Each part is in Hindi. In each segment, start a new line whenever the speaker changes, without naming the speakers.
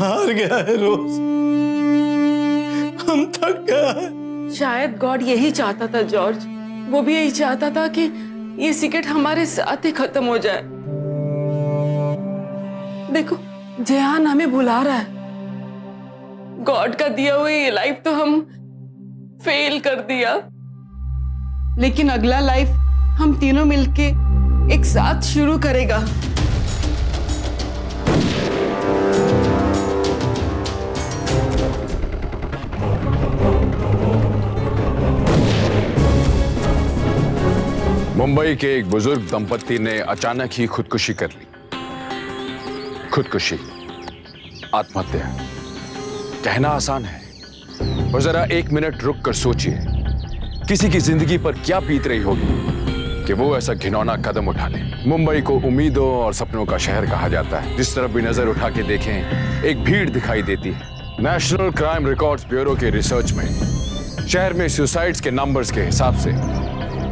हार गया है रोज, हम थक गया है।
शायद गॉड यही चाहता था जॉर्ज, वो भी यही चाहता था कि ये सिगरेट हमारे साथ ही खत्म हो जाए। देखो जेहान हमें बुला रहा है। गॉड का दिया हुआ ये लाइफ तो हम फेल कर दिया, लेकिन अगला लाइफ हम तीनों मिलके एक साथ शुरू करेगा।
मुंबई के एक बुजुर्ग दंपत्ति ने अचानक ही खुदकुशी कर ली। खुदकुशी, आत्महत्या कहना आसान है, और जरा एक मिनट रुक कर सोचिए किसी की जिंदगी पर क्या बीत रही होगी कि वो ऐसा घिनौना कदम उठा ले। मुंबई को उम्मीदों और सपनों का शहर कहा जाता है। जिस तरफ भी नजर उठा के देखें एक भीड़ दिखाई देती है। नेशनल क्राइम रिकॉर्ड्स ब्यूरो के रिसर्च में शहर में सुसाइड्स के नंबर्स के हिसाब से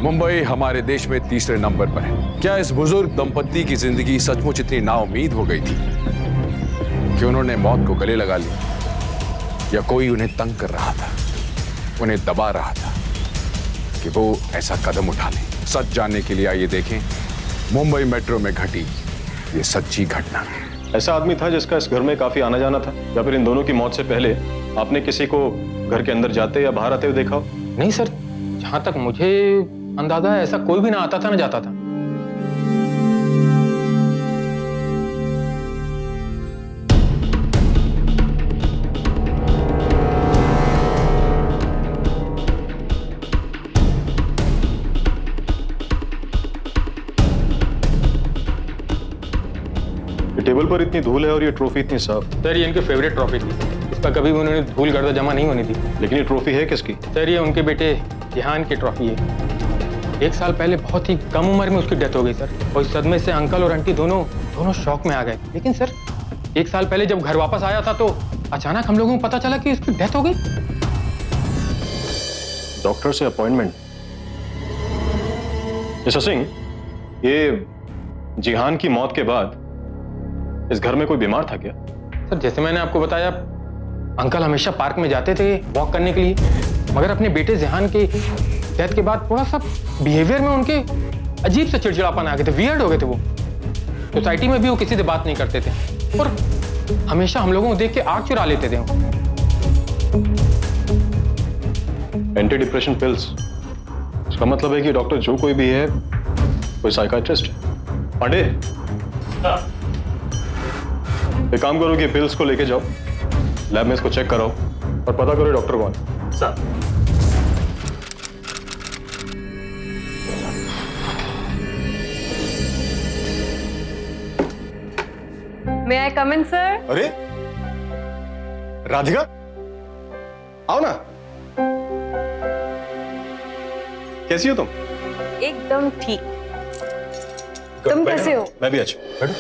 मुंबई हमारे देश में तीसरे नंबर पर है। क्या इस बुजुर्ग दंपत्ति की जिंदगी सचमुच इतनी नाउम्मीद हो गई थी कि उन्होंने मौत को गले लगा लिया, या कोई उन्हें तंग कर रहा था, उन्हें दबा रहा था कि वो ऐसा कदम उठा ले? सच जानने के लिए आइए देखें मुंबई मेट्रो में घटी ये सच्ची घटना।
ऐसा आदमी था जिसका इस घर में काफी आना जाना था, या फिर इन दोनों की मौत से पहले आपने किसी को घर के अंदर जाते या बाहर आते हुए देखा हो?
नहीं सर, जहां तक मुझे अंदाजा है ऐसा कोई भी ना आता था ना जाता था।
टेबल पर इतनी धूल है और ये ट्रॉफी इतनी साफ।
सर ये इनकी फेवरेट ट्रॉफी थी, इस पर कभी भी उन्होंने धूल गर्दा जमा नहीं होनी थी।
लेकिन ये ट्रॉफी है किसकी?
सर ये उनके बेटे जेहान की ट्रॉफी है। 1 साल पहले बहुत ही कम उम्र में उसकी डेथ हो गई सर, और इस सदमे से अंकल और आंटी दोनों शॉक में आ गए। लेकिन सर 1 साल पहले जब घर वापस आया था तो अचानक हम लोगों को पता चला कि उसकी डेथ हो गई।
डॉक्टर से अपॉइंटमेंट? मिस्टर सिंह, ये जेहान की मौत के बाद इस घर में कोई बीमार था क्या?
सर जैसे मैंने आपको बताया, अंकल हमेशा पार्क में जाते थे वॉक करने के लिए, मगर अपने बेटे जेहान के डेथ के बाद थोड़ा सा बिहेवियर में उनके अजीब से चिड़चिड़ापन आ गए थे, वियर्ड हो गए थे वो। सोसाइटी में भी वो किसी से बात नहीं करते थे और हमेशा हम लोगों को देख के आग चुरा लेते थे।
एंटी डिप्रेशन पिल्स, इसका मतलब है कि डॉक्टर जो कोई भी है कोई साइकाट्रिस्ट है। पांडे, एक काम करो कि पिल्स को लेके जाओ, लैब में इसको चेक कराओ और पता करो डॉक्टर कौन।
Sir,
May I come in, sir?
अरे राधिका, आओ ना। कैसी हो तुम?
एकदम ठीक। तुम कैसे हो?
मैं भी अच्छा। बैठो।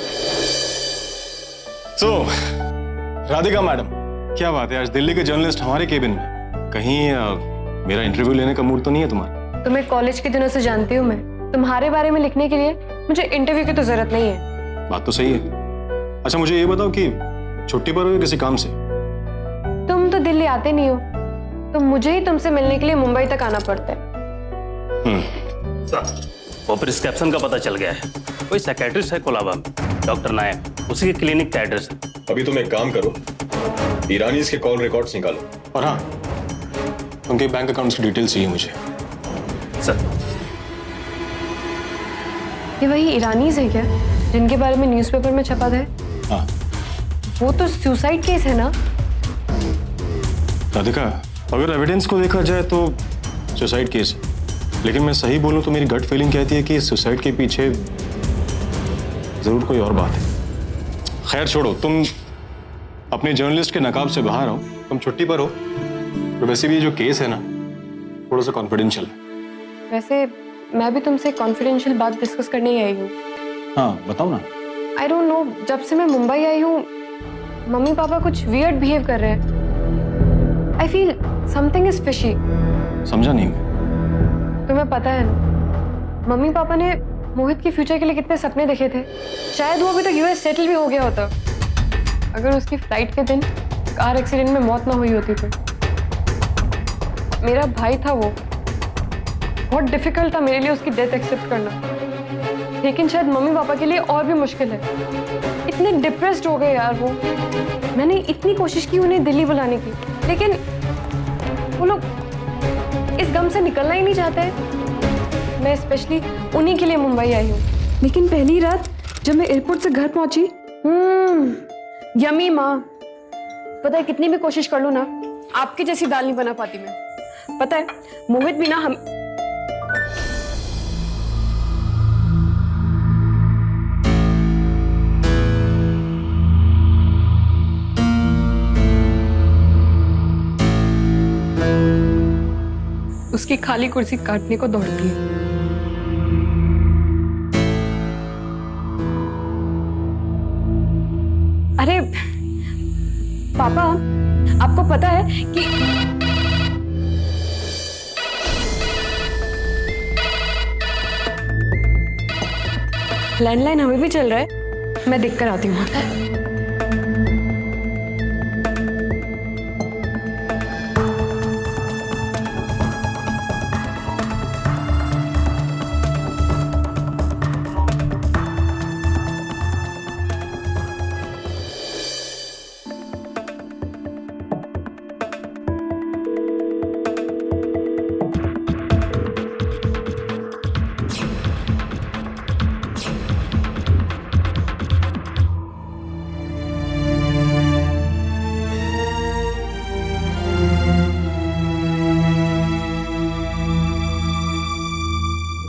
So, राधिका मैडम, क्या बात है, आज दिल्ली के जर्नलिस्ट हमारे केबिन में। कहीं मेरा इंटरव्यू लेने का मूड तो नहीं है तुम्हारा?
तुम्हें कॉलेज के दिनों से जानती हूँ मैं, तुम्हारे बारे में लिखने के लिए मुझे इंटरव्यू की तो जरूरत नहीं है।
बात तो सही है। अच्छा मुझे ये बताओ कि छुट्टी पर हो या किसी काम से?
तुम तो दिल्ली आते नहीं हो, तो मुझे ही तुमसे मिलने के लिए मुंबई तक आना पड़ता है।
सर, वो प्रिस्क्रिप्शन का पता चल गया है। कोई साइकियाट्रिस्ट है कोलाबा में, डॉक्टर नायक, उसी के क्लिनिक का एड्रेस है।
अभी तुम एक काम करो, ईरानीज के कॉल रिकॉर्ड्स निकालो, और हाँ उनके बैंक अकाउंट्स की डिटेल्स चाहिए मुझे।
सर,
ये वही ईरानीज है क्या जिनके बारे में न्यूज़पेपर में छपा था?
हाँ।
वो तो सुसाइड केस है ना?
राधिका, अगर एविडेंस को देखा जाए तो सुसाइड केस है, लेकिन मैं सही बोलूं तो मेरी गट फीलिंग कहती है कि सुसाइड के पीछे जरूर कोई और बात है। खैर छोड़ो, तुम अपने जर्नलिस्ट के नकाब से बाहर आओ, तुम छुट्टी पर हो, तो वैसे भी जो केस है ना थोड़ा सा कॉन्फिडेंशियल है।
वैसे मैं भी तुमसे कॉन्फिडेंशियल बात डिस्कस करने ही आई हूँ।
हाँ बताओ ना।
आई डोंट नो, जब से मैं मुंबई आई हूँ मम्मी पापा कुछ वियर्ड बिहेव कर रहे हैं। I feel something is fishy.
समझा नहीं मैं।
तुम्हें पता है ना, मम्मी पापा ने मोहित के फ्यूचर के लिए कितने सपने देखे थे। शायद वो अभी तक यूएस सेटल भी हो गया होता। अगर उसकी फ्लाइट के दिन कार एक्सीडेंट में मौत ना हुई होती तो। मेरा भाई था वो, बहुत डिफिकल्ट था मेरे लिए उसकी डेथ एक्सेप्ट करना, लेकिन शायद मम्मी पापा के लिए और भी मुश्किल है। इतने डिप्रेस्ड हो गए यार वो। मैंने इतनी कोशिश की उन्हें दिल्ली बुलाने की, लेकिन वो लोग इस गम से निकलना ही नहीं चाहते। मैं स्पेशली उन्हीं के लिए मुंबई आई हूँ। लेकिन पहली रात जब मैं एयरपोर्ट से घर पहुंची, यमी माँ, पता है कितनी भी कोशिश कर लूँ ना, आपकी जैसी दाल नहीं बना पाती मैं। पता है मोहित भी ना हम उसकी खाली कुर्सी काटने को दौड़ती है। अरे पापा, आपको पता है कि लैंडलाइन हमें भी चल रहा है। मैं देख कर आती हूँ।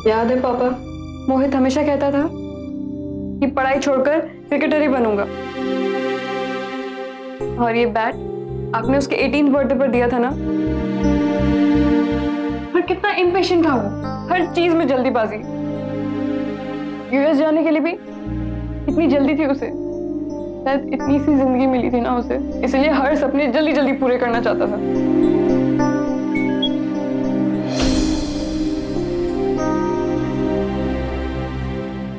याद है पापा, मोहित हमेशा कहता था कि पढ़ाई छोड़कर क्रिकेटर ही बनूंगा। और ये बैट आपने उसके 18th बर्थडे पर दिया था ना। और कितना इम्पेशेंट था वो, हर चीज में जल्दीबाजी। यूएस जाने के लिए भी इतनी जल्दी थी उसे, शायद इतनी सी जिंदगी मिली थी ना उसे, इसलिए हर सपने जल्दी जल्दी पूरे करना चाहता था।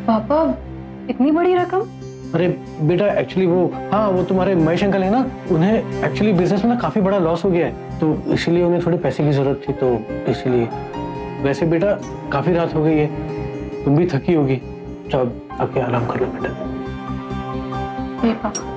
पापा, इतनी बड़ी रकम?
अरे बेटा, एक्चुअली वो तुम्हारे महेश अंकल है ना, उन्हें एक्चुअली बिजनेस में ना काफी बड़ा लॉस हो गया है, तो इसीलिए उन्हें थोड़े पैसे की जरूरत थी, तो इसीलिए। वैसे बेटा काफी रात हो गई है, तुम भी थकी होगी, तो अब आके आराम कर लो बेटा।
नहीं पापा।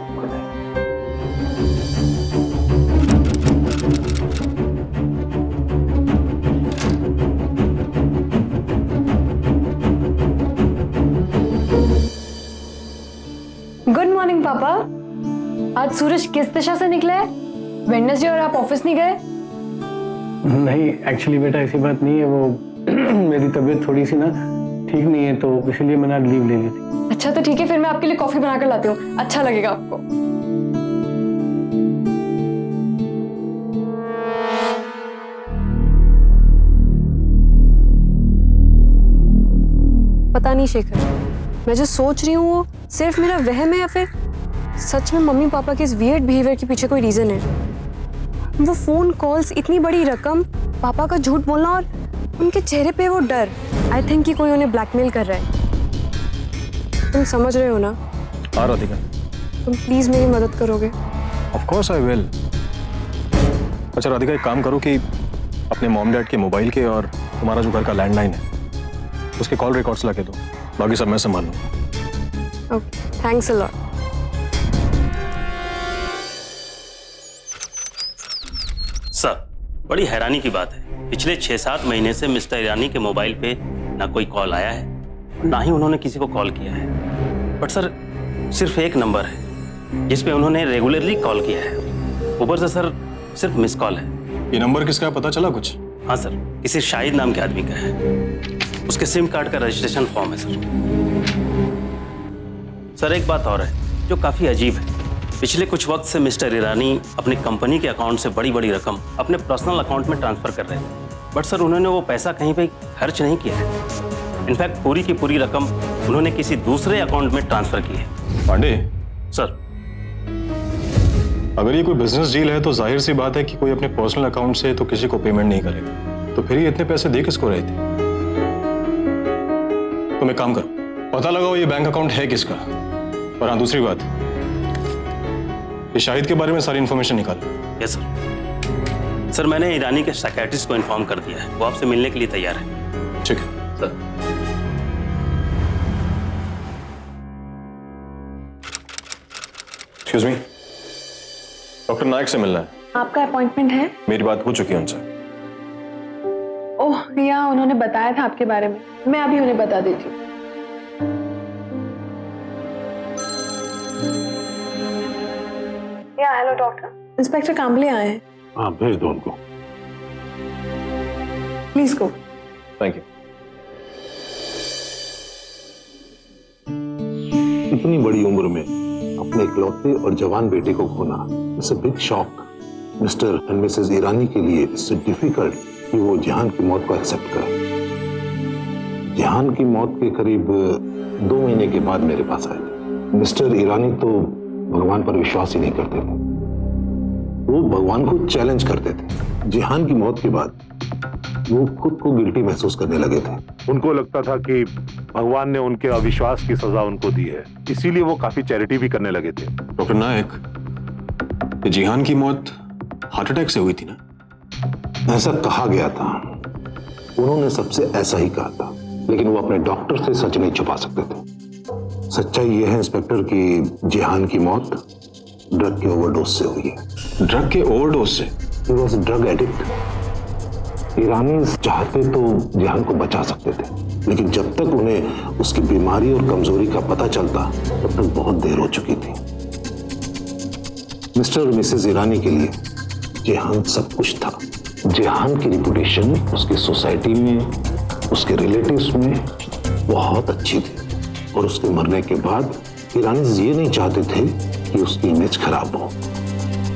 गुड मॉर्निंग पापा। आज सूरज किस दिशा से निकला है? वेडनेसडे और आप ऑफिस नहीं गए?
नहीं एक्चुअली बेटा ऐसी बात नहीं है, वो मेरी तबीयत थोड़ी सी ना ठीक नहीं है, तो इसीलिए मैंने आज लीव ले ली थी।
अच्छा तो ठीक है, फिर मैं आपके लिए कॉफी बनाकर लाती हूँ, अच्छा लगेगा आपको। पता नहीं शेखर, मैं जो सोच रही हूँ वो सिर्फ मेरा वहम है या फिर सच में मम्मी पापा के इस वियर्ड बिहेवियर के पीछे कोई रीजन है। वो फोन कॉल्स, इतनी बड़ी रकम, पापा का झूठ बोलना और उनके चेहरे पे वो डर। आई थिंक कि कोई उन्हें ब्लैकमेल कर रहा है। तुम समझ रहे हो ना?
हाँ राधिका,
तुम प्लीज मेरी मदद करोगे?
Of course I will. अच्छा राधिका, एक काम करो कि अपने मॉम डैड के मोबाइल के और तुम्हारा जो घर का लैंडलाइन है उसके कॉल रिकॉर्ड्स लगे दो, बाकी सब मैं संभाल लूंगा।
Okay, thanks a lot.
Sir, बड़ी हैरानी की बात है, पिछले 6-7 महीने से मिस्टर ईरानी के मोबाइल पे ना कोई कॉल आया है, ना ही उन्होंने किसी को कॉल किया है। बट सर, सिर्फ एक नंबर है जिस पे उन्होंने रेगुलरली कॉल किया है। ऊपर से सर सिर्फ मिस कॉल है।
ये नंबर किसका है, पता चला कुछ?
हाँ सर, किसी शाहिद नाम के आदमी का है। उसके सिम कार्ड का रजिस्ट्रेशन फॉर्म है सर। एक बात और है जो काफी अजीब है। पिछले कुछ वक्त से मिस्टर ईरानी अपनी कंपनी के अकाउंट से बड़ी बड़ी रकम अपने पर्सनल अकाउंट में ट्रांसफर कर रहे थे, बट सर उन्होंने वो पैसा कहीं पे खर्च नहीं किया है। इनफैक्ट पूरी की पूरी रकम उन्होंने किसी दूसरे अकाउंट में ट्रांसफर की है।
पांडे
सर,
अगर ये कोई बिजनेस डील है तो जाहिर सी बात है कि कोई अपने पर्सनल अकाउंट से तो किसी को पेमेंट नहीं करेगा, तो फिर ये इतने पैसे दे किसको रहे थे? तुम एक काम करो, पता लगाओ ये बैंक अकाउंट है किसका। और हाँ, दूसरी बात, ये शाहिद के बारे में सारी इन्फॉर्मेशन निकालो।
Yes sir. सर मैंने ईरानी के साइकियाट्रिस्ट को इन्फॉर्म कर दिया है, वो आपसे मिलने के लिए तैयार है।
ठीक है
सर।
एक्सक्यूज मी, डॉक्टर नायक से मिलना है।
आपका अपॉइंटमेंट है?
मेरी बात हो चुकी है उनसे।
ओह या उन्होंने बताया था आपके बारे में, मैं अभी उन्हें बता देती हूँ। या हेलो डॉक्टर, इंस्पेक्टर कांबले आए हैं।
हाँ भेज दो उनको।
Please go.
Thank you.
इतनी बड़ी उम्र में अपने इकलौते और जवान बेटे को खोना, it's a big shock. Mister and Mrs Irani के लिए इट्स डिफिकल्ट कि वो जिहान की मौत को एक्सेप्ट करें। जिहान की मौत के करीब 2 महीने के बाद मेरे पास आए थे। मिस्टर ईरानी तो भगवान पर विश्वास ही नहीं करते थे, वो भगवान को चैलेंज करते थे। जिहान की मौत के बाद वो खुद को गिल्टी महसूस करने लगे थे। उनको लगता था कि भगवान ने उनके अविश्वास की सजा उनको दी है, इसीलिए वो काफी चैरिटी भी करने लगे थे।
डॉक्टर नायक, ये जिहान की मौत हार्ट अटैक से हुई थी ना?
ऐसा कहा गया था, उन्होंने सबसे ऐसा ही कहा था, लेकिन वो अपने डॉक्टर से सच नहीं छुपा सकते थे। सच्चाई यह है इंस्पेक्टर कि जिहान की मौत ड्रग के ओवरडोज से हुई है।
ड्रग के ओवरडोज से?
He was drug addict. Irani चाहते तो जिहान को बचा सकते थे, लेकिन जब तक उन्हें उसकी बीमारी और कमजोरी का पता चलता तब तक बहुत देर हो चुकी थी। मिस्टर और मिसेस ईरानी के लिए जिहान सब कुछ था। जिहान की रिपुटेशन उसकी सोसाइटी में, उसके रिलेटिव्स में बहुत अच्छी थी, और उसके मरने के बाद ईरानी ये नहीं चाहते थे कि उसकी इमेज खराब हो,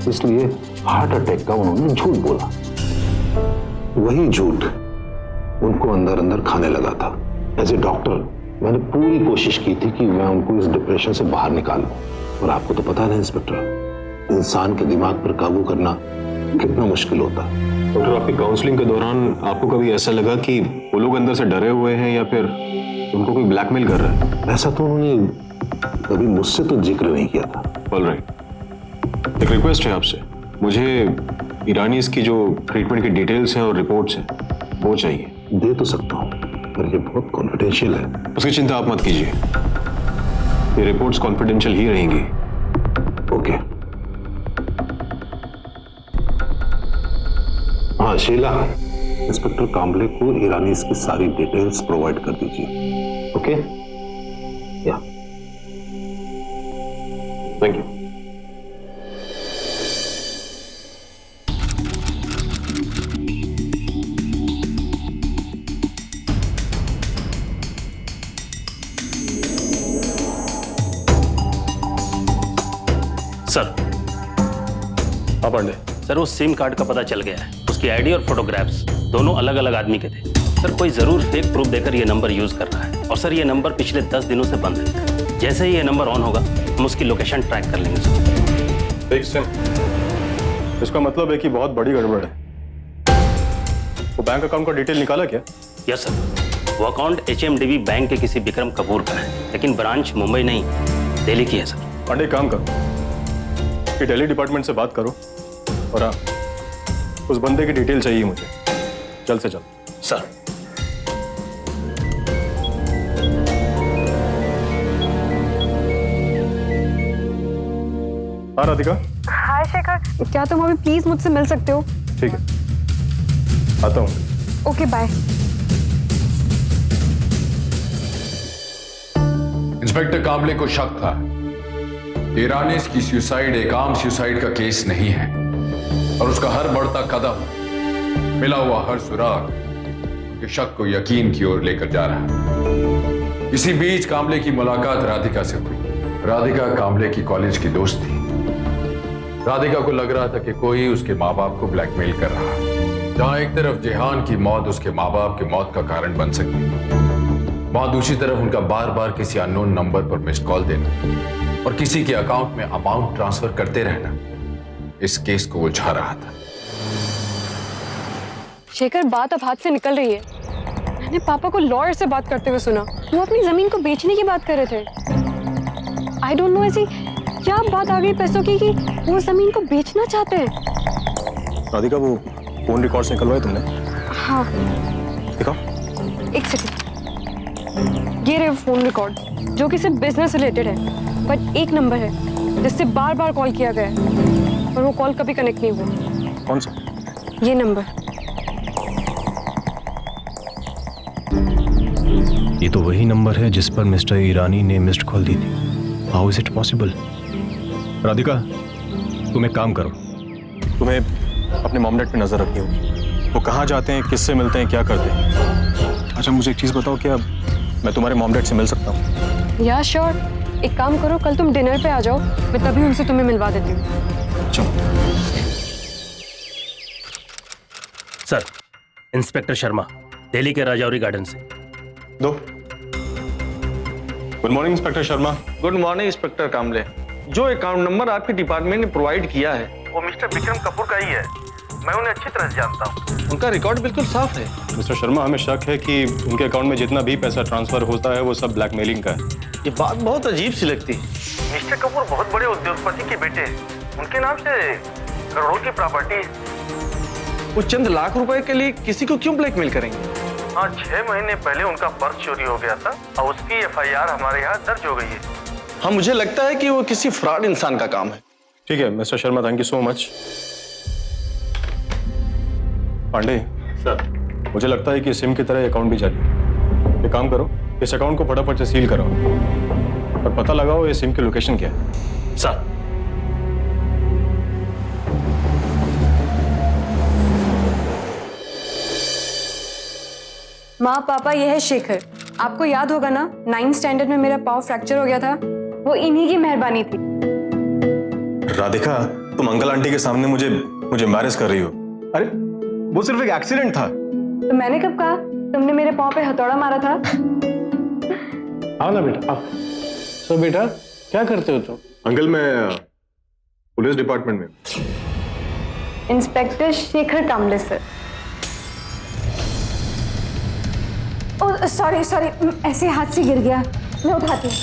इसलिए हार्ट अटैक का उन्होंने झूठ बोला। वही झूठ उनको अंदर अंदर खाने लगा था। एज ए डॉक्टर मैंने पूरी कोशिश की थी कि मैं उनको इस डिप्रेशन से बाहर निकालूं, और आपको तो पता है इंस्पेक्टर, इंसान के दिमाग पर काबू करना कितना मुश्किल होता है।
डॉक्टर, आपकी काउंसलिंग के दौरान आपको कभी ऐसा लगा कि वो लोग अंदर से डरे हुए हैं या फिर उनको कोई ब्लैकमेल कर रहा है?
ऐसा तो उन्होंने कभी मुझसे तो जिक्र नहीं किया था।
ऑलराइट, एक रिक्वेस्ट है आपसे, मुझे ईरानी की जो ट्रीटमेंट की डिटेल्स हैं और रिपोर्ट्स हैं वो चाहिए।
दे तो सकता हूँ, पर ये बहुत कॉन्फिडेंशियल है।
उसकी चिंता आप मत कीजिए, ये रिपोर्ट्स कॉन्फिडेंशियल ही रहेंगी।
ओके। हाँ शीला, इंस्पेक्टर कांबले को ईरानी की सारी डिटेल्स प्रोवाइड कर दीजिए। ओके? या
थैंक यू।
सर।
हाँ पांडे।
सर वो सिम कार्ड का पता चल गया है, उसकी आईडी और फोटोग्राफ्स दोनों अलग अलग आदमी के थे। सर कोई जरूर फेक प्रूफ देकर ये नंबर यूज कर रहा है, और सर ये नंबर पिछले 10 दिनों से बंद है। जैसे ही ये नंबर ऑन होगा हम उसकी लोकेशन ट्रैक कर लेंगे सर।
एक सेकंड, इसका मतलब है कि बहुत बड़ी गड़बड़ है। वो बैंक अकाउंट का डिटेल निकाला क्या?
यस सर, वो अकाउंट HMDB बैंक के किसी विक्रम कपूर का है, लेकिन ब्रांच मुंबई नहीं दिल्ली की है सर।
पांडे काम करो कि दिल्ली डिपार्टमेंट से बात करो, और हाँ, उस बंदे की डिटेल चाहिए मुझे, जल्द से जल्द।
सर।
हाँ राधिका।
हाय शेखर, क्या तुम अभी प्लीज मुझसे मिल सकते हो?
ठीक है, आता हूँ।
Okay bye.
इंस्पेक्टर कांबले को शक था ईरानी की सुसाइड एक आम सुसाइड का केस नहीं है, और उसका हर बढ़ता कदम, मिला हुआ हर सुराग के शक को यकीन की ओर लेकर जा रहा है। इसी बीच कांबले की मुलाकात राधिका से हुई। राधिका कांबले की कॉलेज की दोस्त थी। राधिका को लग रहा था कि कोई उसके माँ बाप को ब्लैकमेल कर रहा है। जहां एक तरफ जिहान की मौत उसके माँ बाप की मौत का कारण बन सकती है, वहां दूसरी तरफ उनका बार बार किसी अननोन नंबर पर मिस्ड कॉल देना और किसी के अकाउंट में अमाउंट ट्रांसफर करते रहना इस केस को उलझा रहा था।
शेखर, बात अब हाथ से निकल रही है। मैंने पापा को लॉयर से बात करते हुए सुना, वो अपनी जमीन को बेचने की बात कर रहे थे। आई डोंट नो, ऐसी क्या बात आ गई पैसों की कि वो जमीन को बेचना चाहते हैं?
राधिका, वो फोन रिकॉर्ड्स निकलवाए तुमने?
हाँ,
दिखाओ।
एक सेकंड। ये रहे फोन रिकॉर्ड जो कि सिर्फ बिजनेस रिलेटेड है, बट एक नंबर है जिससे बार बार कॉल किया गया है और वो कॉल कभी कनेक्ट नहीं हुआ।
कौन सा?
ये नंबर।
ये तो वही नंबर है जिस पर मिस्टर ईरानी ने मिस्ड कॉल दी थी। How is it possible? Radhika, तुम एक काम करो, तुम्हें अपने मॉमडेड पे नजर रखनी होगी। वो कहाँ जाते हैं, किससे मिलते हैं, क्या करते हैं? अच्छा मुझे एक चीज बताओ, क्या मैं तुम्हारे मॉमडेड से मिल सकता हूँ?
या श्योर, एक काम करो, कल तुम डिनर पे आ जाओ, मैं तभी उनसे तुम्हें मिलवा देती हूँ।
चलो।
सर, इंस्पेक्टर शर्मा, दिल्ली के राजौरी गार्डन से।
दो। Good morning inspector Sharma.
Good morning inspector Kamle. जो अकाउंट नंबर आपके डिपार्टमेंट ने प्रोवाइड किया है वो मिस्टर विक्रम कपूर का ही है। मैं उन्हें अच्छी तरह से जानता हूँ, उनका रिकॉर्ड बिल्कुल साफ है।
मिस्टर शर्मा, हमें शक है कि उनके अकाउंट में जितना भी पैसा ट्रांसफर होता है वो सब ब्लैकमेलिंग का है।
ये बात बहुत अजीब सी लगती है। मिस्टर कपूर बहुत बड़े उद्योगपति के बेटे हैं, उनके नाम से करोड़ों की प्रॉपर्टी है। वो चंद लाख रुपए के लिए किसी को क्यों ब्लैकमेल करेंगे? हाँ, 6 महीने पहले उनका पर्स चोरी हो गया था और उसकी FIR हमारे यहाँ दर्ज हो गई है। हाँ, मुझे लगता है कि वो किसी फ्रॉड इंसान का काम है।
ठीक है mister Sharma, thank you so much. Pandey sir, मुझे लगता है कि सिम की तरह अकाउंट भी जारी। एक काम करो, इस अकाउंट को फटाफट से सील कराओ और पता लगाओ ये सिम की लोकेशन क्या है।
सर,
माँ पापा, यह है शेखर। आपको याद होगा ना, 9th स्टैंडर्ड में मेरा पाँव फ्रैक्चर हो गया था, वो इन्हीं की मेहरबानी थी।
राधिका, तुम अंकल आंटी के सामने मुझे एम्बैरेस कर रही हो। अरे वो सिर्फ एक एक्सीडेंट था।
तो मैंने कब कहा तुमने मेरे पाँव पे हथौड़ा मारा था?
आओ ना बेटा, आओ। सो बेटा, क्या करते हो तुम?
अंकल, मैं पुलिस डिपार्टमेंट में।
इंस्पेक्टर शेखर कामले सर।
ओह सॉरी सॉरी, ऐसे हाथ से गिर गया, मैं उठाती हूँ।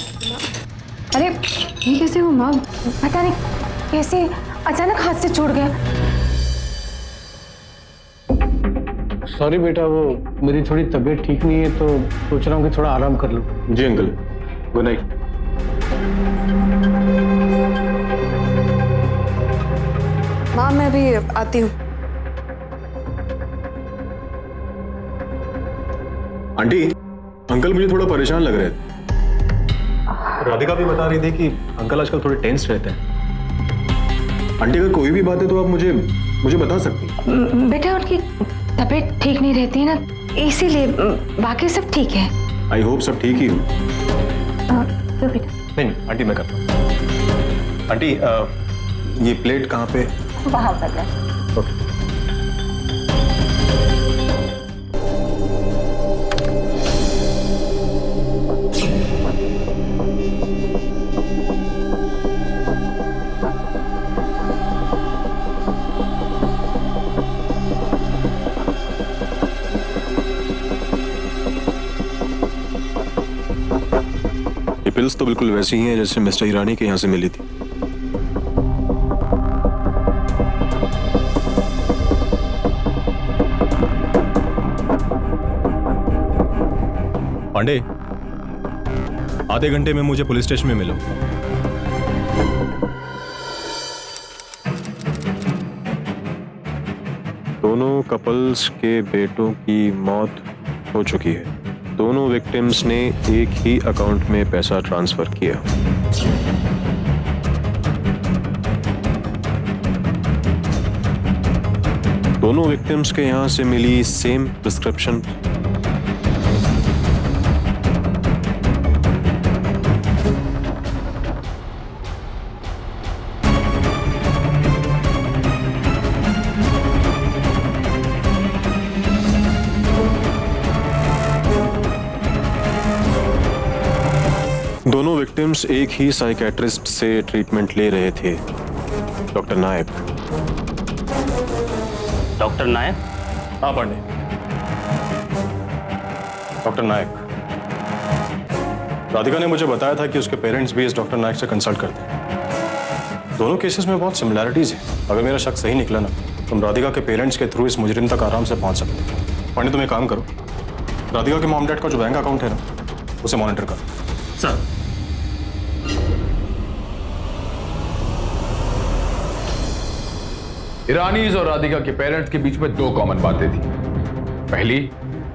अरे ये कैसे हुआ माँ?
पता नहीं कैसे अचानक हाथ से छूट गया।
सॉरी बेटा, वो मेरी थोड़ी तबीयत ठीक नहीं है तो सोच रहा हूँ कि थोड़ा आराम कर लूँ।
जी अंकल, गुड नाइट।
माँ मैं अभी आती हूँ।
आंटी, अंकल मुझे थोड़ा परेशान लग रहे थे। राधिका भी बता रही थी कि अंकल आजकल थोड़े टेंस रहते हैं। आंटी, अगर कोई भी बात है तो आप मुझे बता सकती हैं।
बेटा उनकी तबीयत ठीक नहीं रहती है ना, इसीलिए। बाकी सब ठीक है।
आई होप सब ठीक ही हो।
तो बेटा
नहीं आंटी, मैं करता हूँ। आंटी, ये प्लेट कहाँ पे?
वहां पर है।
ओके। पिल्स तो बिल्कुल वैसी ही हैं जैसे मिस्टर ईरानी के यहाँ से मिली थी। पांडे, आधे घंटे में मुझे पुलिस स्टेशन में मिलो। दोनों कपल्स के बेटों की मौत हो चुकी है। दोनों विक्टिम्स ने एक ही अकाउंट में पैसा ट्रांसफर किया। दोनों विक्टिम्स के यहां से मिली सेम प्रिस्क्रिप्शन दोनों विक्टिम्स एक ही साइकेट्रिस्ट से ट्रीटमेंट ले रहे थे, डॉक्टर नायक।
डॉक्टर नायक?
हाँ पांडे, डॉक्टर नायक। राधिका ने मुझे बताया था कि उसके पेरेंट्स भी इस डॉक्टर नायक से कंसल्ट करते हैं। दोनों केसेस में बहुत सिमिलैरिटीज है। अगर मेरा शक सही निकला ना, तुम राधिका के पेरेंट्स के थ्रू इस मुजरिम तक आराम से पहुंच सकते हो। पांडे, तुम एक काम करो, राधिका के मॉम डैड का जो बैंक अकाउंट है ना, उसे मॉनिटर करो।
सर
ईरानीज और राधिका के पेरेंट्स के बीच में दो कॉमन बातें थी। पहली,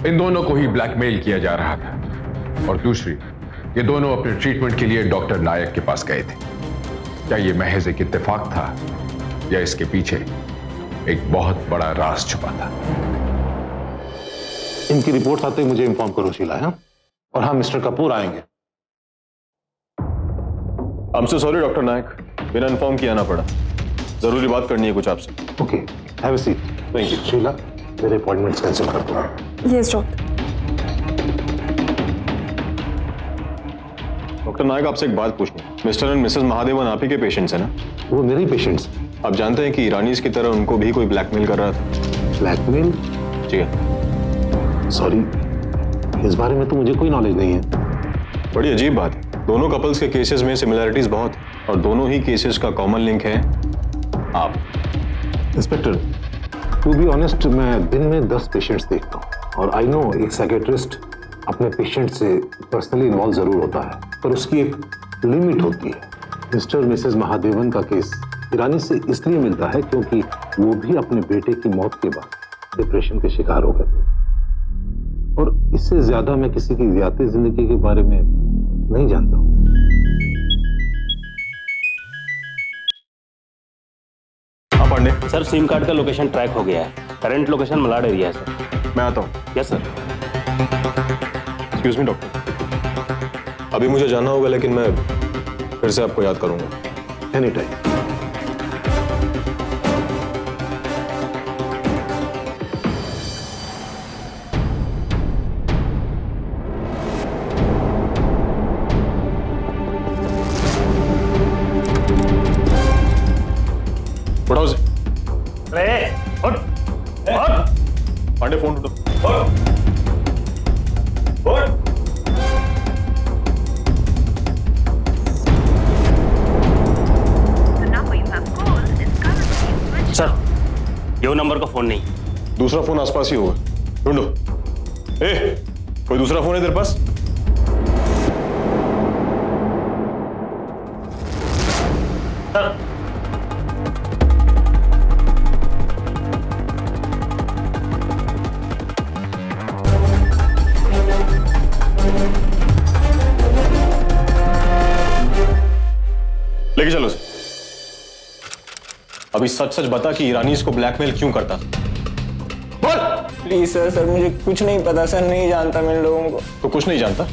इन दोनों को ही ब्लैकमेल किया जा रहा था, और दूसरी, ये दोनों अपने ट्रीटमेंट के लिए डॉक्टर नायक के पास गए थे। क्या ये महज एक इत्तेफाक था या इसके पीछे एक बहुत बड़ा राज छुपा था?
इनकी रिपोर्ट आते ही मुझे इन्फॉर्म करो शीला, है? और हाँ, मिस्टर कपूर आएंगे।
हमसे सॉरी डॉक्टर नायक, बिना इन्फॉर्म किया ना पड़ा। जरूरी बात करनी है कुछ आपसे।
Okay, have a seat.
Thank you.
Sheela, मेरे अपॉइंटमेंट्स कैंसिल कर दो।
Yes doctor.
डॉक्टर नायक, आपसे एक बात पूछनी है। मिस्टर एंड मिसेस महादेवन आप ही के पेशेंट्स हैं ना?
वो मेरे ही पेशेंट्स।
आप जानते हैं कि ईरानीज की तरह उनको भी कोई ब्लैकमेल कर रहा था?
ब्लैकमेल?
जी हाँ।
सॉरी, इस बारे में तो मुझे कोई नॉलेज नहीं है।
बड़ी अजीब बात है, दोनों कपल्स के केसेस में सिमिलैरिटीज बहुत है, और दोनों ही केसेस का कॉमन लिंक है आप।
इंस्पेक्टर, टू बी ऑनेस्ट, मैं दिन में 10 पेशेंट्स देखता हूँ, और आई नो एक साइकेट्रिस्ट अपने पेशेंट से पर्सनली इन्वॉल्व जरूर होता है, पर उसकी एक लिमिट होती है। मिस्टर मिसेस महादेवन का केस ईरानी से इसलिए मिलता है क्योंकि वो भी अपने बेटे की मौत के बाद डिप्रेशन के शिकार हो गए थे, और इससे ज्यादा मैं किसी की ज्यादा जिंदगी के बारे में नहीं जानता हूँ।
हाँ पांडे,
सर सिम कार्ड का लोकेशन ट्रैक हो गया है। करंट लोकेशन मलाड एरिया है सर।
मैं आता हूँ।
Yes sir.
Excuse me doctor, अभी मुझे जाना होगा, लेकिन मैं फिर से आपको याद करूंगा।
Any time.
उठाओ से। उठ। पांडे, फोन उठो।
सर ये वो नंबर का फोन नहीं।
दूसरा फोन आसपास ही होगा, ढूंढो। ए, कोई दूसरा फोन है तेरे पास?
सर
लेके चलो। अभी सच सच बता कि ईरानी इसको ब्लैकमेल क्यों करता था? बोल।
प्लीज सर, सर मुझे कुछ नहीं पता सर, नहीं जानता मैं इन लोगों को।
तो कुछ नहीं जानता?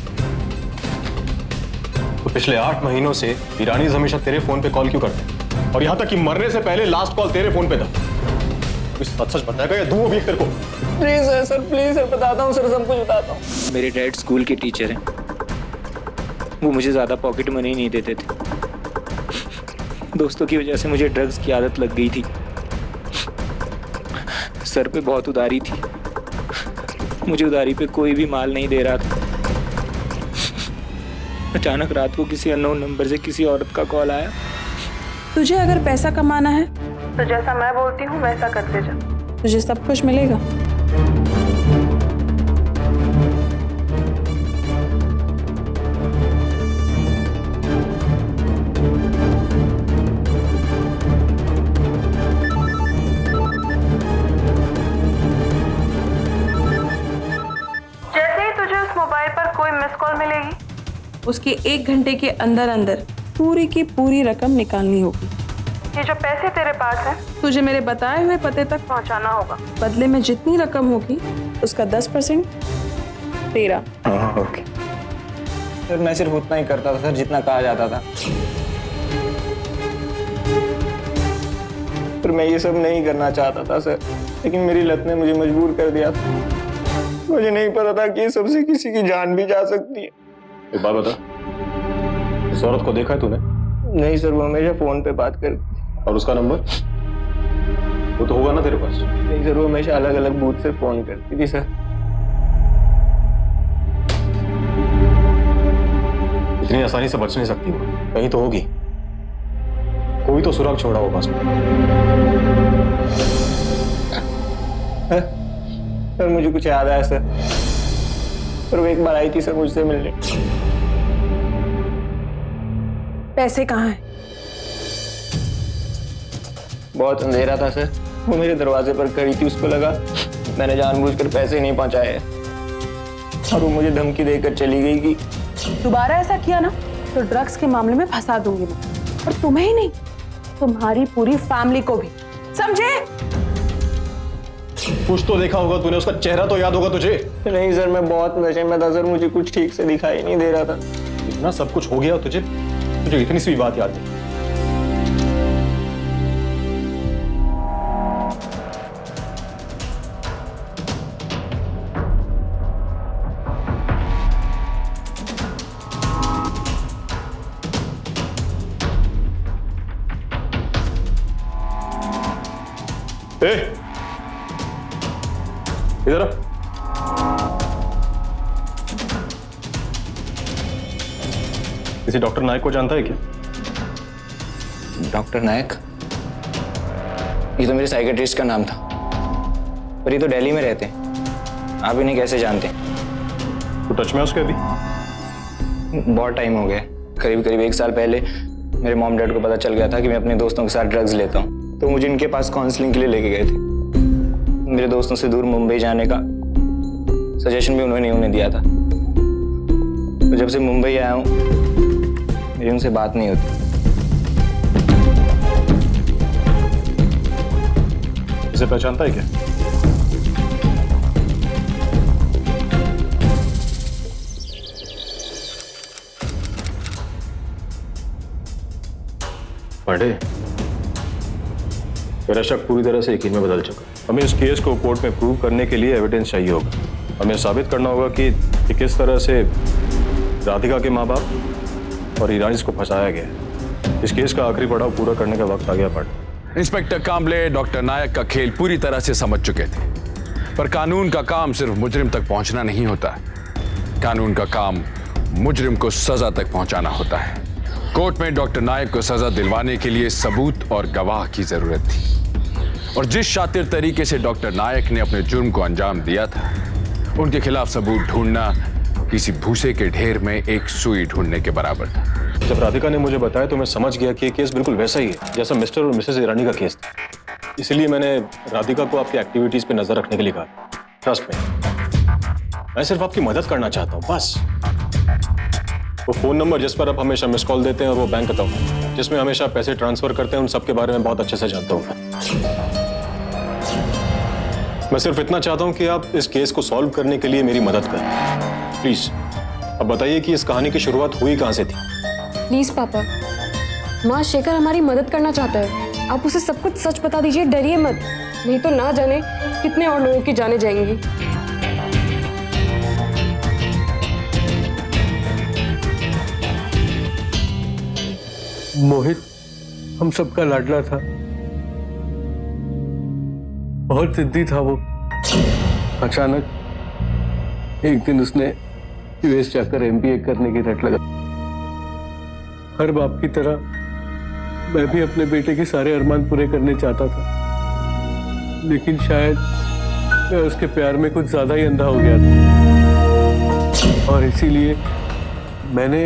तो पिछले 8 महीनों से ईरानी हमेशा तेरे फोन पे कॉल क्यों करते हैं? और यहां तक कि मरने से पहले लास्ट कॉल तेरे फोन पे था। सच सच बताएगा या दूं अभी तेरे को?
Please sir, sir please sir, बताता हूँ सर, सब कुछ बताता हूँ।
मेरे डैड स्कूल के टीचर हैं। वो मुझे ज़्यादा पॉकेट मनी नहीं देते थे। दोस्तों की वजह से मुझे ड्रग्स की आदत लग गई थी। सर पे बहुत उधारी थी। मुझे उधारी पे कोई भी माल नहीं दे रहा था। अचानक रात को किसी अननोन नंबर से किसी औरत का कॉल आया।
तुझे अगर पैसा कमाना है
तो जैसा मैं बोलती हूँ वैसा करते जा,
तुझे सब कुछ मिलेगा।
जैसे ही तुझे उस मोबाइल पर कोई मिस कॉल मिलेगी,
उसके 1 घंटे के अंदर अंदर पूरी की पूरी रकम निकालनी होगी।
ये जो पैसे तेरे पास हैं,
तुझे मेरे बताए हुए पते तक
पहुंचाना होगा।
बदले में जितनी रकम होगी उसका 10% तेरा।
हाँ ओके सर, मैं सिर्फ उतना ही करता था सर जितना कहा जाता था, पर मैं ये सब नहीं करना चाहता था सर, लेकिन मेरी लत ने मुझे मजबूर कर दिया था। मुझे नहीं पता था कि ये सबसे किसी की जान भी जा सकती है।
एक बात बता, इस औरत को देखा है तूने?
नहीं सर, वो हमेशा फोन पे बात करती।
और उसका नंबर? वो तो होगा ना तेरे पास?
नहीं सर, वो हमेशा अलग अलग बूथ से फोन करती थी सर।
इतनी आसानी से बच नहीं सकती वो, कहीं तो होगी। कोई तो सुराग छोड़ा होगा उसमें।
सर मुझे कुछ याद आया सर। सर वो एक बार आई थी सर मुझसे मिलने।
पैसे कहाँ हैं?
बहुत अंधेरा था सर, वो मेरे दरवाजे पर खड़ी थी, उसको लगा मैंने जानबूझकर पैसे नहीं पहुंचाए और वो मुझे धमकी देकर चली गई कि
दोबारा ऐसा किया ना तो ड्रग्स के मामले में फंसा दूंगी मैं, और तुम्हें ही नहीं, तुम्हारी पूरी फैमिली को भी, समझे?
कुछ तो देखा होगा तूने, उसका चेहरा तो याद होगा तुझे।
नहीं सर, मैं बहुत नशे में था सर, मुझे कुछ ठीक से दिखाई नहीं दे रहा था।
इतना सब कुछ हो गया तुझे इतनी सी बात याद नहीं। इधर आ। किसी डॉक्टर नायक को जानता है क्या?
डॉक्टर नायक? ये तो मेरे साइकेट्रिस्ट का नाम था, पर ये तो दिल्ली में रहते हैं। आप इन्हें कैसे जानते हैं?
तो टच में उसके अभी?
बहुत टाइम हो गया, करीब 1 साल पहले मेरे मॉम डैड को पता चल गया था कि मैं अपने दोस्तों के साथ ड्रग्स लेता हूँ, तो मुझे इनके पास काउंसलिंग के लिए लेके गए थे। मेरे दोस्तों से दूर मुंबई जाने का सजेशन भी उन्होंने उन्हें दिया था। तो जब से मुंबई आया हूँ मेरी उनसे बात नहीं होती।
इसे पहचानता है क्या? पांडे, मेरा शक पूरी तरह से यकीन में बदल चुका। हमें इस केस को कोर्ट में प्रूव करने के लिए एविडेंस चाहिए होगा। हमें साबित करना होगा कि किस तरह से राधिका के माँ बाप और ईरानी को फंसाया गया। इस केस का आखिरी पड़ाव पूरा करने का वक्त आ गया। पांडे,
इंस्पेक्टर कांबले डॉक्टर नायक का खेल पूरी तरह से समझ चुके थे, पर कानून का काम सिर्फ मुजरिम तक पहुंचना नहीं होता। कानून का काम मुजरिम को सजा तक पहुंचाना होता है। कोर्ट में डॉक्टर नायक को सजा दिलवाने के लिए सबूत और गवाह की जरूरत थी, और जिस शातिर तरीके से डॉक्टर नायक ने अपने जुर्म को अंजाम दिया था, उनके खिलाफ सबूत ढूंढना किसी भूसे के ढेर में एक सुई ढूंढने के बराबर था।
जब राधिका ने मुझे बताया तो मैं समझ गया कि ये केस बिल्कुल वैसा ही है जैसा मिस्टर और मिसेस ईरानी का केस था। इसलिए मैंने राधिका को आपकी एक्टिविटीज पे नजर रखने के लिए कहा। ट्रस्ट में, मैं सिर्फ आपकी मदद करना चाहता हूँ, बस। वो फोन नंबर जिस पर आप हमेशा मिस कॉल देते हैं और वो बैंक अकाउंट जिसमें हमेशा पैसे ट्रांसफर करते हैं, उन सब के बारे में बहुत अच्छे से जानता हूँ। मैं सिर्फ इतना चाहता हूँ कि आप इस केस को सॉल्व करने के लिए मेरी मदद करें, प्लीज। अब बताइए कि इस कहानी की शुरुआत हुई कहाँ से थी?
प्लीज पापा, माँ शेखर हमारी मदद करना चाहता है, आप उसे सब कुछ सच बता दीजिए, डरिए मत, नहीं तो ना जाने कितने और लोगों की जाने जाएंगी।
मोहित हम सबका लाडला था, बहुत जिद्दी था वो। अचानक एक दिन उसने यूएस जाकर एमबीए करने की रट लगा। हर बाप की तरह मैं भी अपने बेटे के सारे अरमान पूरे करने चाहता था, लेकिन शायद मैं उसके प्यार में कुछ ज्यादा ही अंधा हो गया था, और इसीलिए मैंने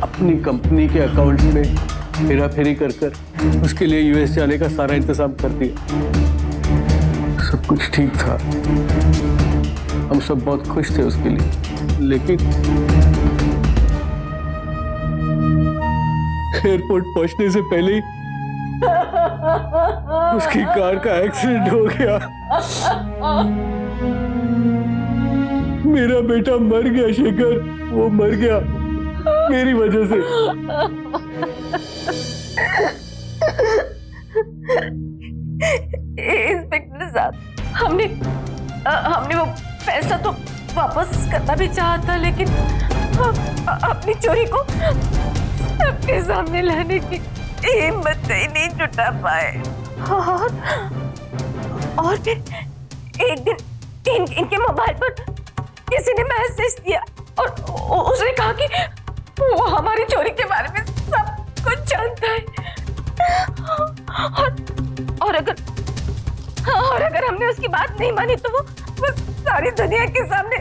अपनी कंपनी के अकाउंट्स में हेरा फेरी कर उसके लिए यूएस जाने का सारा इंतजाम कर दिया। सब कुछ ठीक था, हम सब बहुत खुश थे उसके लिए, लेकिन एयरपोर्ट पहुंचने से पहले ही उसकी कार का एक्सीडेंट हो गया। मेरा बेटा मर गया शेखर, वो मर गया मेरी वजह से।
इंस्पेक्टर साहब, हमने वो पैसा तो वापस करना भी चाहा था, लेकिन अपनी चोरी को सबके सामने लाने की हिम्मत ही नहीं जुटा पाए। और फिर एक दिन इनके मोबाइल पर किसी ने मैसेज दिया और उसने कहा कि वो हमारी चोरी के बारे में सब कुछ जानता है।
और अगर हमने उसकी बात नहीं मानी तो वो सारी दुनिया के सामने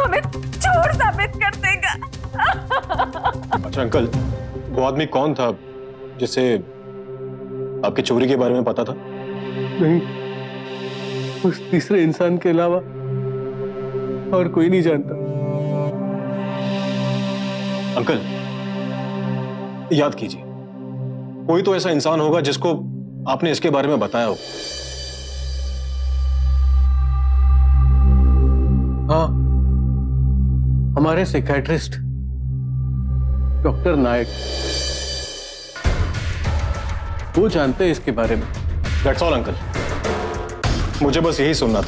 हमें चोर साबित कर देगा।
अच्छा अंकल, वो आदमी कौन था जिसे आपकी चोरी के बारे में पता था?
नहीं, उस तीसरे इंसान के अलावा और कोई नहीं जानता।
अंकल याद कीजिए, कोई तो ऐसा इंसान होगा जिसको आपने इसके बारे में बताया हो।
हाँ, हमारे साइकियाट्रिस्ट डॉक्टर नायक, वो जानते हैं इसके बारे में।
दैट्स ऑल अंकल, मुझे बस यही सुनना था।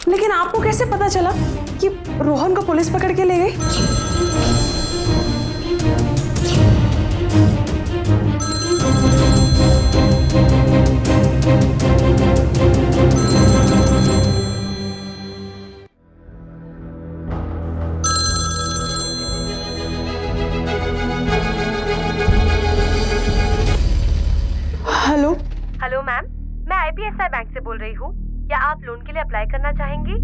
लेकिन आपको कैसे पता चला कि रोहन को पुलिस पकड़ के ले गई? हेलो
हेलो मैम, मैं IPSI बैंक से बोल रही हूँ। क्या आप लोन के लिए अप्लाई करना चाहेंगी?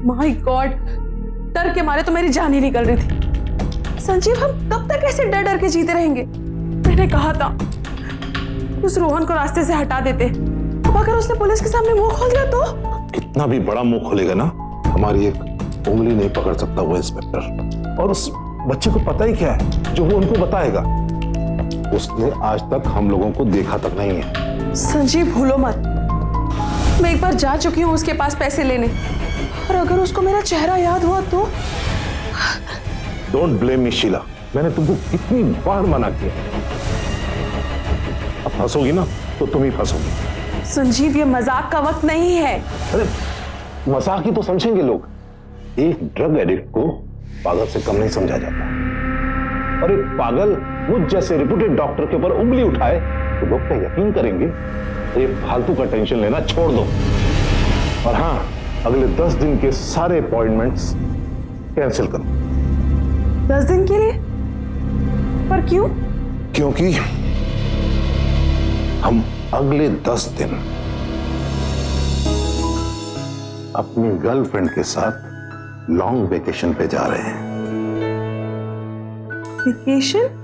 माय गॉड, डर के मारे तो मेरी जान ही निकल रही थी। संजीव, हम कब तक ऐसे डर डर के जीते रहेंगे? मैंने कहा था उस रोहन को रास्ते से हटा देते। अब अगर उसने पुलिस के सामने मुंह खोल दिया तो?
कितना भी बड़ा मुंह खोलेगा ना, हमारी एक उंगली नहीं पकड़ सकता वो इंस्पेक्टर। और उस बच्चे को पता ही क्या है जो वो उनको बताएगा? उसने आज तक हम लोगों को देखा तक नहीं है।
संजीव, भूलो मत, मैं एक बार जा चुकी हूँ उसके पास पैसे लेने, और अगर उसको मेरा चेहरा याद हुआ तो?
डोंट ब्लेम मी शीला, मैंने तुमको कितनी बार मना किया। अब फंसोगी ना तो तुम ही फंसोगी।
संजीव, ये मजाक का वक्त नहीं है।
अरे मजाक ही तो समझेंगे लोग। एक ड्रग एडिक्ट को पागल से कम नहीं समझा जाता। और एक पागल मुझ जैसे रिप्यूटेड डॉक्टर के ऊपर उंगली उठाए तो लोग क्या यकीन करेंगे? ये फालतू का टेंशन लेना छोड़ दो। और हाँ, अगले 10 दिन के सारे अपॉइंटमेंट्स कैंसिल करो।
10 दिन के लिए? पर क्यों?
क्योंकि हम अगले 10 दिन अपनी गर्लफ्रेंड के साथ लॉन्ग वेकेशन पे जा रहे हैं।
वेकेशन?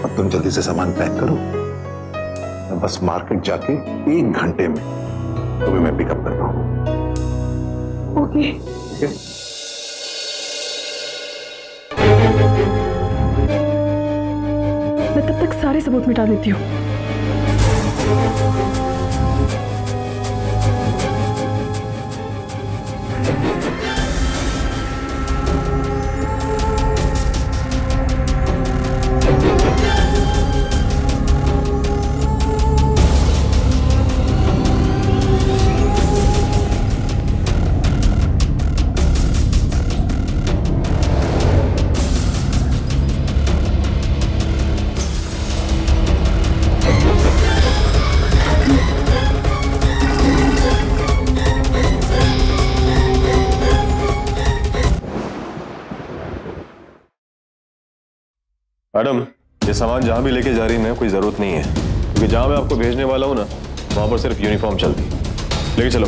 अब तुम जल्दी से सामान पैक करो, मैं बस मार्केट जाके 1 घंटे में तुम्हें मैं पिकअप करता हूं।
ओके। मैं तब तक सारे सबूत मिटा देती हूँ।
मैडम, ये सामान जहां भी लेके जा रही है कोई जरूरत नहीं है, क्योंकि जहां मैं आपको भेजने वाला हूं ना, वहां पर सिर्फ यूनिफॉर्म चलती है। लेके चलो।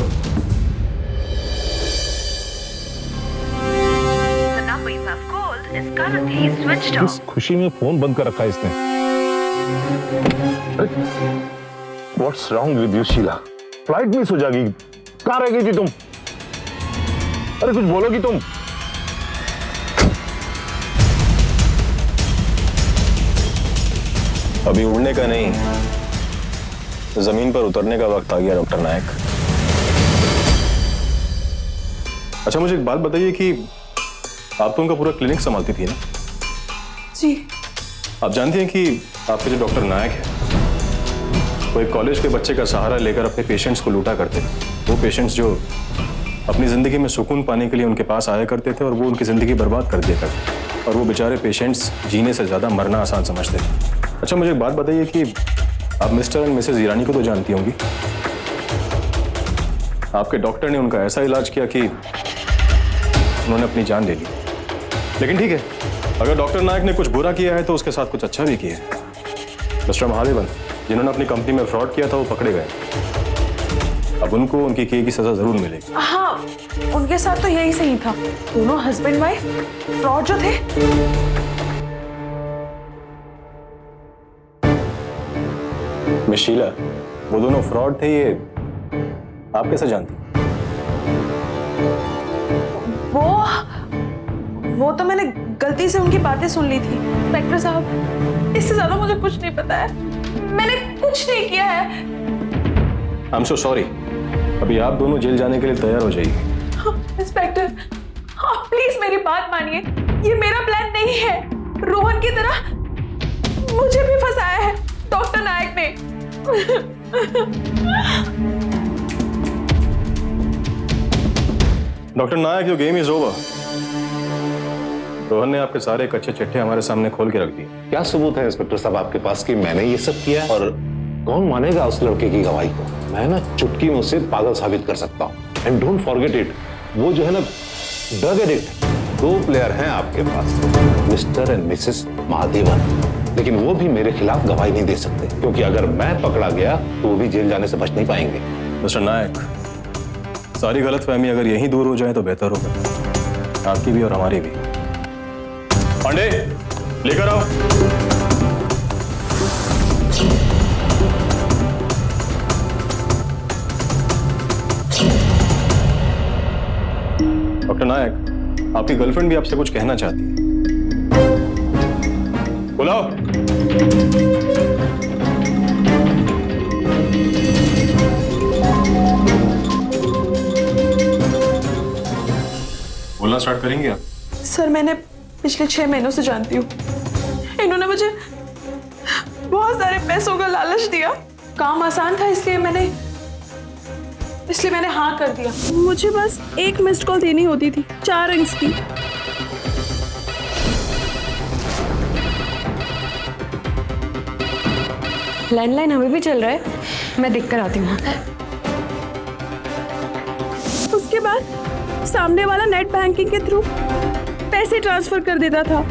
इस खुशी में फोन बंद कर रखा है इसने। What's wrong with you Sheela? Flight miss हो जाएगी। कहां रह गई थी तुम? अरे कुछ बोलोगी तुम?
अभी उड़ने का नहीं, जमीन पर उतरने का वक्त आ गया डॉक्टर नायक। अच्छा, मुझे एक बात बताइए कि आप तो उनका पूरा क्लिनिक संभालती थी ना?
जी।
आप जानती हैं कि आपके जो डॉक्टर नायक है वो एक कॉलेज के बच्चे का सहारा लेकर अपने पेशेंट्स को लूटा करते थे। वो पेशेंट्स जो अपनी जिंदगी में सुकून पाने के लिए उनके पास आया करते थे और वो उनकी जिंदगी बर्बाद कर दिया करते, और वो बेचारे पेशेंट्स जीने से ज्यादा मरना आसान समझते थे। अच्छा, मुझे एक बात बताइए कि आप मिस्टर एंड मिसेस ईरानी को तो जानती होंगी। आपके डॉक्टर ने उनका ऐसा इलाज किया कि उन्होंने अपनी जान ले ली। लेकिन ठीक है, अगर डॉक्टर नायक ने कुछ बुरा किया है तो उसके साथ कुछ अच्छा भी किया है। मिस्टर महादेवन, जिन्होंने अपनी कंपनी में फ्रॉड किया था, वो पकड़े गए। अब उनको उनकी किए की सजा जरूर मिलेगी।
हाँ, उनके साथ तो यही सही था। दोनों हस्बैंड वाइफ फ्रॉड जो थे।
मिस शीला, वो दोनों फ्रॉड थे, ये आप कैसे जानती?
वो तो मैंने गलती से उनकी बातें सुन ली थी। इंस्पेक्टर साहब, इससे ज्यादा मुझे कुछ नहीं पता है। मैंने कुछ नहीं किया है।
I am so sorry. अभी आप दोनों जेल जाने के लिए तैयार हो जाइए।
इंस्पेक्टर, आप प्लीज मेरी बात मानिए। ये मेरा प्लान नहीं है। रोहन की तरह मुझे भी फंसाया है डॉक्टर नायक ने।
Doctor Nayak, your game is over. Rohan ने आपके सारे कच्चे चिट्ठे हमारे सामने खोल के रख दिए।
क्या सबूत है इंस्पेक्टर साहब आपके पास कि मैंने ये सब किया? और कौन मानेगा उस लड़के की गवाही को? मैं ना चुटकी में उसे पागल साबित कर सकता हूँ। एंड डोंट फॉरगेट इट, वो जो है ना ड्रग एडिक्ट। 2 प्लेयर हैं आपके पास, मिस्टर एंड मिसेस महादेवन, लेकिन वो भी मेरे खिलाफ गवाही नहीं दे सकते, क्योंकि अगर मैं पकड़ा गया तो वो भी जेल जाने से बच नहीं पाएंगे।
मिस्टर नायक, सारी गलतफहमी अगर यहीं दूर हो जाए तो बेहतर होगा, आपकी भी और हमारी भी। पांडे, लेकर आओ। डॉक्टर नायक, आपकी गर्लफ्रेंड भी आपसे कुछ कहना चाहती है। बुलाओ। बोलना स्टार्ट करेंगे आप?
सर, मैंने पिछले 6 महीनों से जानती हूँ। इन्होंने मुझे बहुत सारे पैसों का लालच दिया। काम आसान था, इसलिए मैंने हाँ कर दिया। मुझे बस 1 मिस्ड कॉल देनी होती थी, 4 अंक की।
लैंडलाइन हमें भी चल रहा है, मैं देख कर आती हूँ।
उसके बाद सामने वाला नेट बैंकिंग के थ्रू पैसे ट्रांसफर कर देता था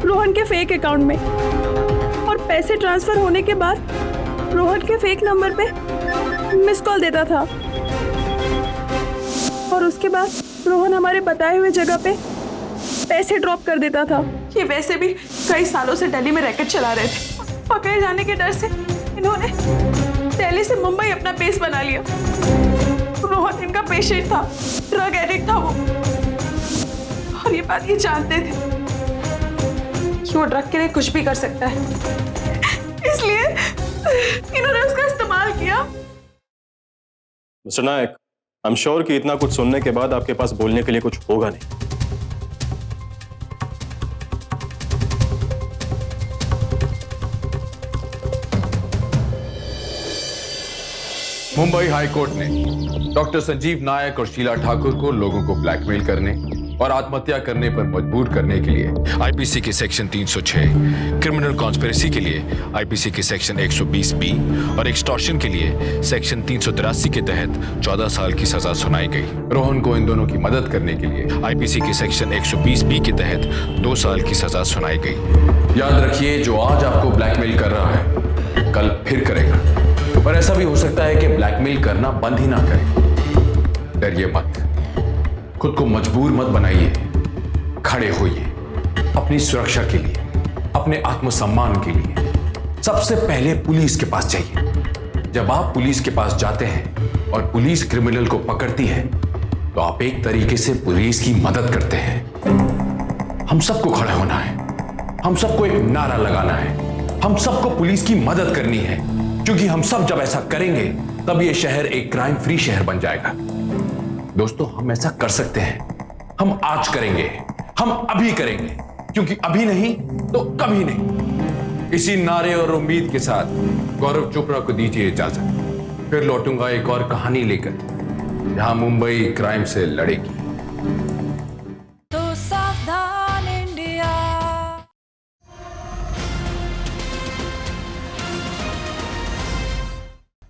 रोहन के फेक अकाउंट में, और पैसे ट्रांसफर होने के बाद रोहन के फेक नंबर पे मिस कॉल देता था, और उसके बाद रोहन हमारे बताए हुए जगह पे पैसे ड्रॉप कर देता था। ये वैसे भी कई सालों से दिल्ली में रैकेट चला रहे थे। पकड़े जाने के डर से इन्होंने दिल्ली से मुंबई अपना बेस बना लिया। रोहन इनका पेशेंट था, ड्रग एडिक्ट था वो, और ये बात ये जानते थे कि वो ड्रग के लिए कुछ भी कर सकता है, इसलिए इन्होंने उसका इस्तेमाल किया।
Mister Nayak, I am sure कि इतना कुछ सुनने के बाद आपके पास बोलने के लिए कुछ होगा नहीं।
मुंबई हाई कोर्ट ने डॉक्टर संजीव नायक और शीला ठाकुर को लोगों को ब्लैकमेल करने और आत्महत्या करने पर मजबूर करने के लिए आईपीसी के सेक्शन 306, क्रिमिनल कॉन्स्पिरेसी के लिए आईपीसी के सेक्शन 120B और एक्सटॉर्शन के लिए सेक्शन 383 के तहत 14 साल की सजा सुनाई गई। रोहन को इन दोनों की मदद करने के लिए आईपीसी के सेक्शन 120B के तहत 2 साल की सजा सुनाई गई। याद रखिए, जो आज आपको ब्लैकमेल कर रहा है कल फिर करेगा, पर ऐसा भी हो सकता है कि ब्लैकमेल करना बंद ही ना करे। डरिए मत, खुद को मजबूर मत बनाइए, खड़े होइए अपनी सुरक्षा के लिए, अपने आत्मसम्मान के लिए। सबसे पहले पुलिस के पास जाइए। जब आप पुलिस के पास जाते हैं और पुलिस क्रिमिनल को पकड़ती है तो आप एक तरीके से पुलिस की मदद करते हैं। हम सबको खड़ा होना है, हम सबको एक नारा लगाना है, हम सबको पुलिस की मदद करनी है, क्योंकि हम सब जब ऐसा करेंगे तब ये शहर एक क्राइम फ्री शहर बन जाएगा। दोस्तों, हम ऐसा कर सकते हैं। हम आज करेंगे, हम अभी करेंगे, क्योंकि अभी नहीं तो कभी नहीं। इसी नारे और उम्मीद के साथ गौरव चोपड़ा को दीजिए इजाजत। फिर लौटूंगा एक और कहानी लेकर, जहां मुंबई क्राइम से लड़ेगी।